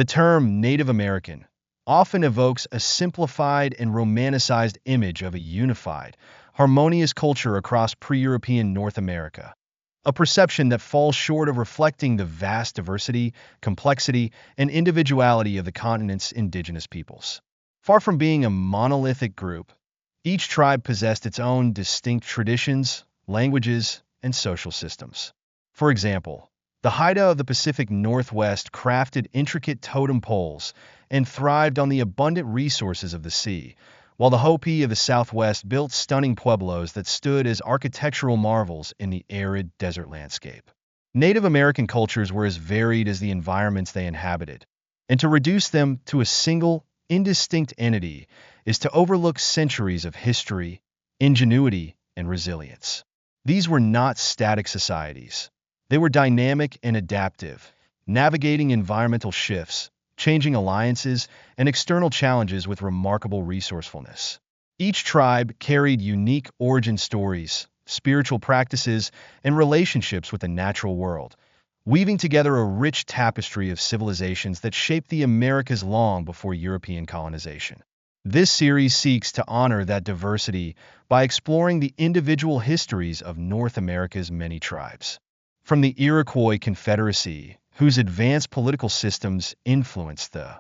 The term Native American often evokes a simplified and romanticized image of a unified, harmonious culture across pre-European North America, a perception that falls short of reflecting the vast diversity, complexity, and individuality of the continent's indigenous peoples. Far from being a monolithic group, each tribe possessed its own distinct traditions, languages, and social systems. For example, the Haida of the Pacific Northwest crafted intricate totem poles and thrived on the abundant resources of the sea, while the Hopi of the Southwest built stunning pueblos that stood as architectural marvels in the arid desert landscape. Native American cultures were as varied as the environments they inhabited, and to reduce them to a single, indistinct entity is to overlook centuries of history, ingenuity, and resilience. These were not static societies. They were dynamic and adaptive, navigating environmental shifts, changing alliances, and external challenges with remarkable resourcefulness. Each tribe carried unique origin stories, spiritual practices, and relationships with the natural world, weaving together a rich tapestry of civilizations that shaped the Americas long before European colonization. This series seeks to honor that diversity by exploring the individual histories of North America's many tribes. From the Iroquois Confederacy, whose advanced political systems influenced the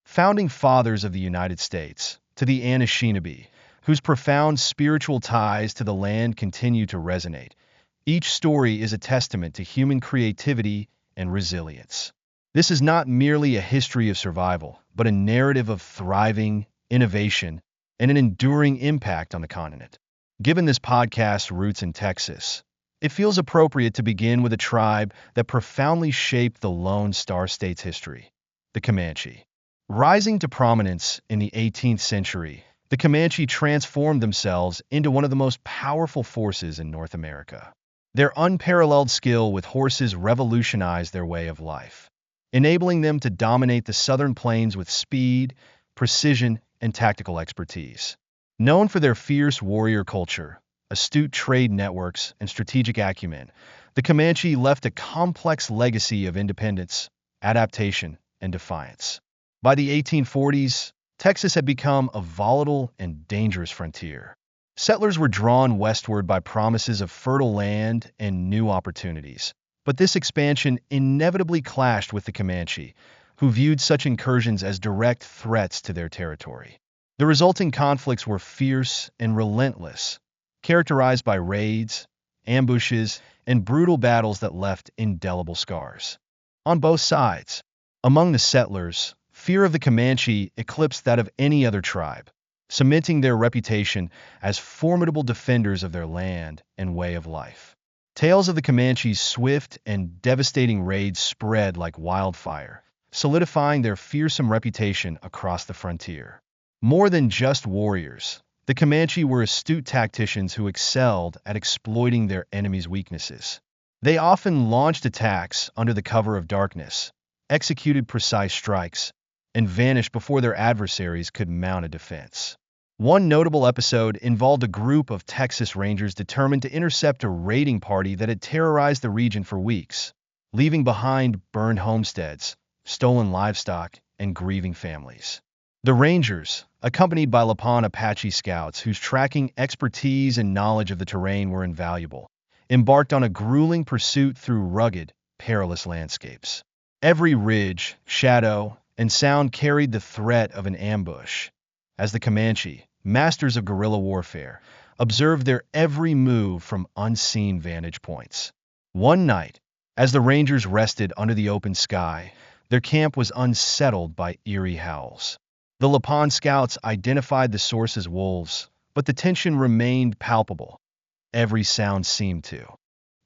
founding fathers of the United States, to the Anishinaabe, whose profound spiritual ties to the land continue to resonate, each story is a testament to human creativity and resilience. This is not merely a history of survival, but a narrative of thriving, innovation, and an enduring impact on the continent. Given this podcast's roots in Texas, it feels appropriate to begin with a tribe that profoundly shaped the Lone Star State's history, the Comanche. Rising to prominence in the 18th century, the Comanche transformed themselves into one of the most powerful forces in North America. Their unparalleled skill with horses revolutionized their way of life, enabling them to dominate the southern plains with speed, precision, and tactical expertise. Known for their fierce warrior culture, astute trade networks, and strategic acumen, the Comanche left a complex legacy of independence, adaptation, and defiance. By the 1840s, Texas had become a volatile and dangerous frontier. Settlers were drawn westward by promises of fertile land and new opportunities. But this expansion inevitably clashed with the Comanche, who viewed such incursions as direct threats to their territory. The resulting conflicts were fierce and relentless, characterized by raids, ambushes, and brutal battles that left indelible scars. On both sides, among the settlers, fear of the Comanche eclipsed that of any other tribe, cementing their reputation as formidable defenders of their land and way of life. Tales of the Comanche's swift and devastating raids spread like wildfire, solidifying their fearsome reputation across the frontier. More than just warriors, the Comanche were astute tacticians who excelled at exploiting their enemies' weaknesses. They often launched attacks under the cover of darkness, executed precise strikes, and vanished before their adversaries could mount a defense. One notable episode involved a group of Texas Rangers determined to intercept a raiding party that had terrorized the region for weeks, leaving behind burned homesteads, stolen livestock, and grieving families. The Rangers, accompanied by Lapon Apache scouts whose tracking expertise and knowledge of the terrain were invaluable, embarked on a grueling pursuit through rugged, perilous landscapes. Every ridge, shadow, and sound carried the threat of an ambush, as the Comanche, masters of guerrilla warfare, observed their every move from unseen vantage points. One night, as the Rangers rested under the open sky, their camp was unsettled by eerie howls. The Lapon scouts identified the source as wolves, but the tension remained palpable. Every sound seemed to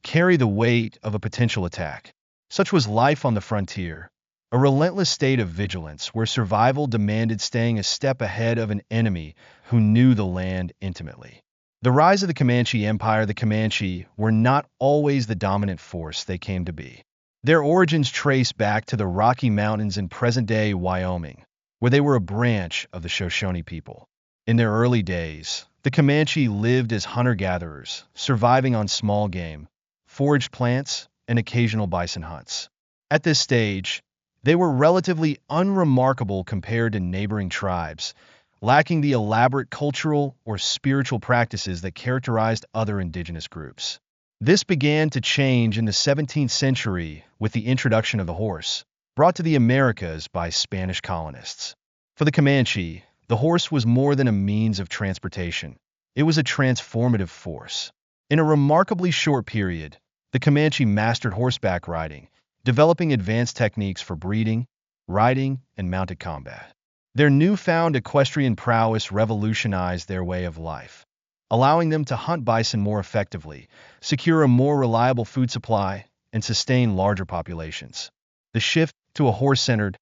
carry the weight of a potential attack. Such was life on the frontier, a relentless state of vigilance where survival demanded staying a step ahead of an enemy who knew the land intimately. The rise of the Comanche Empire. The Comanche were not always the dominant force they came to be. Their origins trace back to the Rocky Mountains in present-day Wyoming, where they were a branch of the Shoshone people. In their early days, the Comanche lived as hunter-gatherers, surviving on small game, foraged plants, and occasional bison hunts. At this stage, They were relatively unremarkable compared to neighboring tribes, lacking the elaborate cultural or spiritual practices that characterized other indigenous groups. This began to change in the 17th century with the introduction of the horse, brought to the Americas by Spanish colonists. For the Comanche, the horse was more than a means of transportation. It was a transformative force. In a remarkably short period, the Comanche mastered horseback riding, developing advanced techniques for breeding, riding, and mounted combat. Their newfound equestrian prowess revolutionized their way of life, allowing them to hunt bison more effectively, secure a more reliable food supply, and sustain larger populations. The shift to a horse-centered,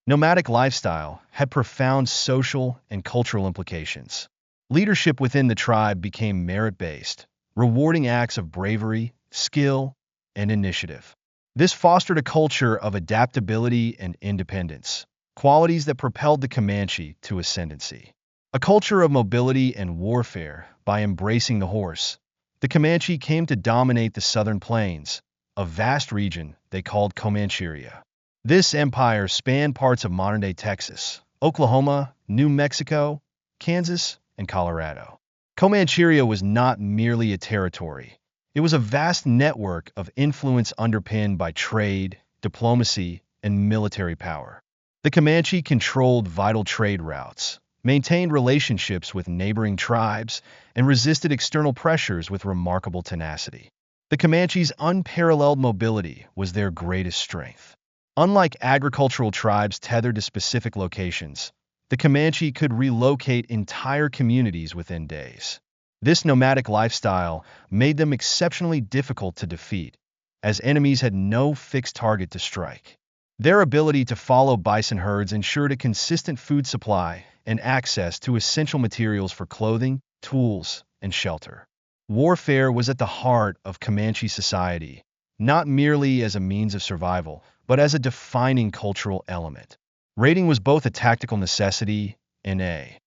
nomadic lifestyle had profound social and cultural implications. Leadership within the tribe became merit-based, rewarding acts of bravery, skill, and initiative. This fostered a culture of adaptability and independence, qualities that propelled the Comanche to ascendancy. A culture of mobility and warfare. By embracing the horse, the Comanche came to dominate the southern plains, a vast region they called Comancheria. This empire spanned parts of modern-day Texas, Oklahoma, New Mexico, Kansas, and Colorado. Comancheria was not merely a territory. It was a vast network of influence underpinned by trade, diplomacy, and military power. The Comanche controlled vital trade routes, maintained relationships with neighboring tribes, and resisted external pressures with remarkable tenacity. The Comanche's unparalleled mobility was their greatest strength. Unlike agricultural tribes tethered to specific locations, the Comanche could relocate entire communities within days. This nomadic lifestyle made them exceptionally difficult to defeat, as enemies had no fixed target to strike. Their ability to follow bison herds ensured a consistent food supply and access to essential materials for clothing, tools, and shelter. Warfare was at the heart of Comanche society, not merely as a means of survival, but as a defining cultural element. Raiding was both a tactical necessity and a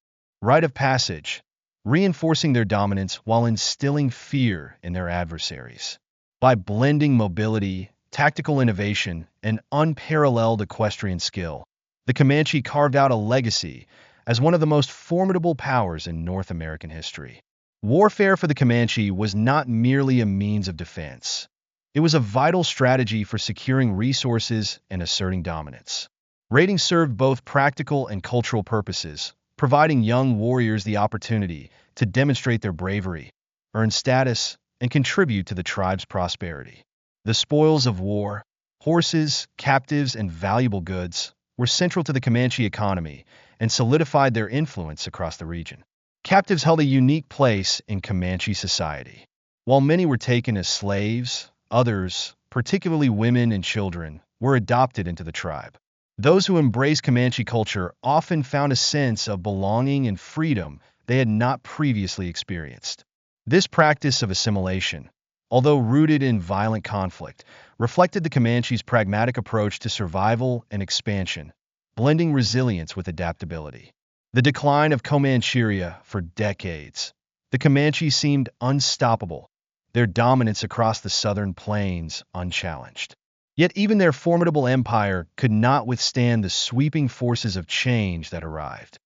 rite of passage, reinforcing their dominance while instilling fear in their adversaries. By blending mobility, tactical innovation, and unparalleled equestrian skill, the Comanche carved out a legacy as one of the most formidable powers in North American history. Warfare for the Comanche was not merely a means of defense. It was a vital strategy for securing resources and asserting dominance. Raiding served both practical and cultural purposes, providing young warriors the opportunity to demonstrate their bravery, earn status, and contribute to the tribe's prosperity. The spoils of war, horses, captives, and valuable goods, were central to the Comanche economy and solidified their influence across the region. Captives held a unique place in Comanche society. While many were taken as slaves, others, particularly women and children, were adopted into the tribe. Those who embraced Comanche culture often found a sense of belonging and freedom they had not previously experienced. This practice of assimilation, although rooted in violent conflict, reflected the Comanche's pragmatic approach to survival and expansion, blending resilience with adaptability. The decline of Comancheria for decades. The Comanche seemed unstoppable, their dominance across the southern plains unchallenged. Yet even their formidable empire could not withstand the sweeping forces of change that arrived.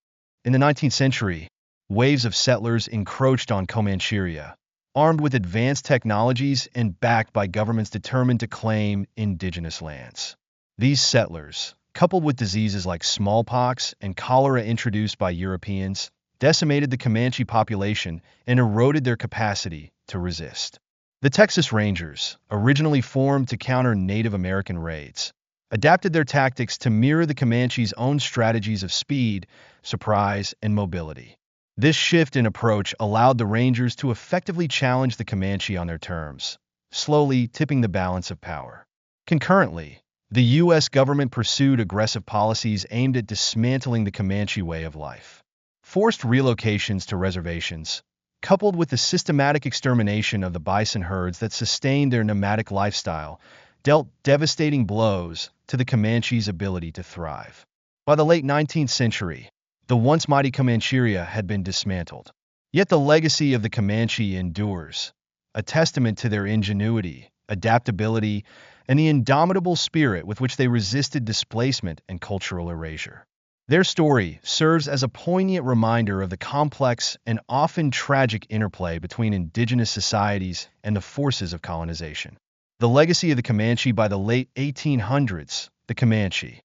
In the 19th century, waves of settlers encroached on Comancheria, armed with advanced technologies and backed by governments determined to claim indigenous lands. These settlers, coupled with diseases like smallpox and cholera introduced by Europeans, decimated the Comanche population and eroded their capacity to resist. The Texas Rangers, originally formed to counter Native American raids, adapted their tactics to mirror the Comanche's own strategies of speed, surprise, and mobility. This shift in approach allowed the Rangers to effectively challenge the Comanche on their terms, slowly tipping the balance of power. Concurrently, the U.S. government pursued aggressive policies aimed at dismantling the Comanche way of life. Forced relocations to reservations, coupled with the systematic extermination of the bison herds that sustained their nomadic lifestyle, dealt devastating blows to the Comanche's ability to thrive. By the late 19th century, the once mighty Comancheria had been dismantled. Yet the legacy of the Comanche endures, a testament to their ingenuity, adaptability, and the indomitable spirit with which they resisted displacement and cultural erasure. Their story serves as a poignant reminder of the complex and often tragic interplay between indigenous societies and the forces of colonization. The legacy of the Comanche. By the late 1800s, the Comanche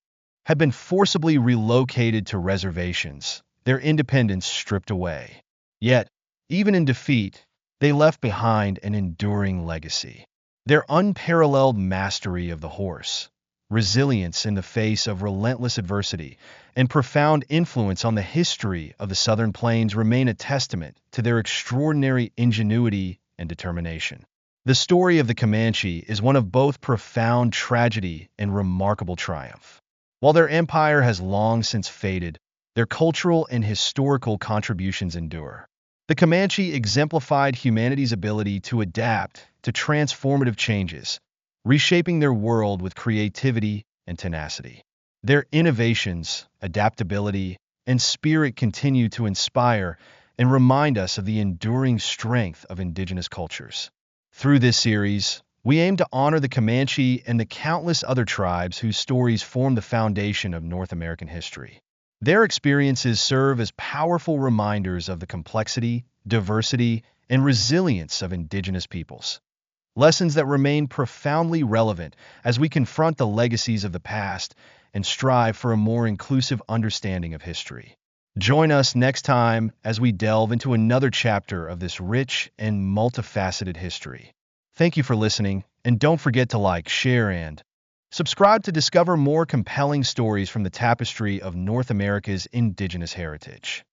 had been forcibly relocated to reservations, their independence stripped away. Yet, even in defeat, they left behind an enduring legacy. Their unparalleled mastery of the horse, resilience in the face of relentless adversity, and profound influence on the history of the Southern Plains remain a testament to their extraordinary ingenuity and determination. The story of the Comanche is one of both profound tragedy and remarkable triumph. While their empire has long since faded, their cultural and historical contributions endure. The Comanche exemplified humanity's ability to adapt to transformative changes, reshaping their world with creativity and tenacity. Their innovations, adaptability, and spirit continue to inspire and remind us of the enduring strength of indigenous cultures. Through this series, we aim to honor the Comanche and the countless other tribes whose stories form the foundation of North American history. Their experiences serve as powerful reminders of the complexity, diversity, and resilience of indigenous peoples. Lessons that remain profoundly relevant as we confront the legacies of the past and strive for a more inclusive understanding of history. Join us next time as we delve into another chapter of this rich and multifaceted history. Thank you for listening, and don't forget to like, share, and subscribe to discover more compelling stories from the tapestry of North America's indigenous heritage.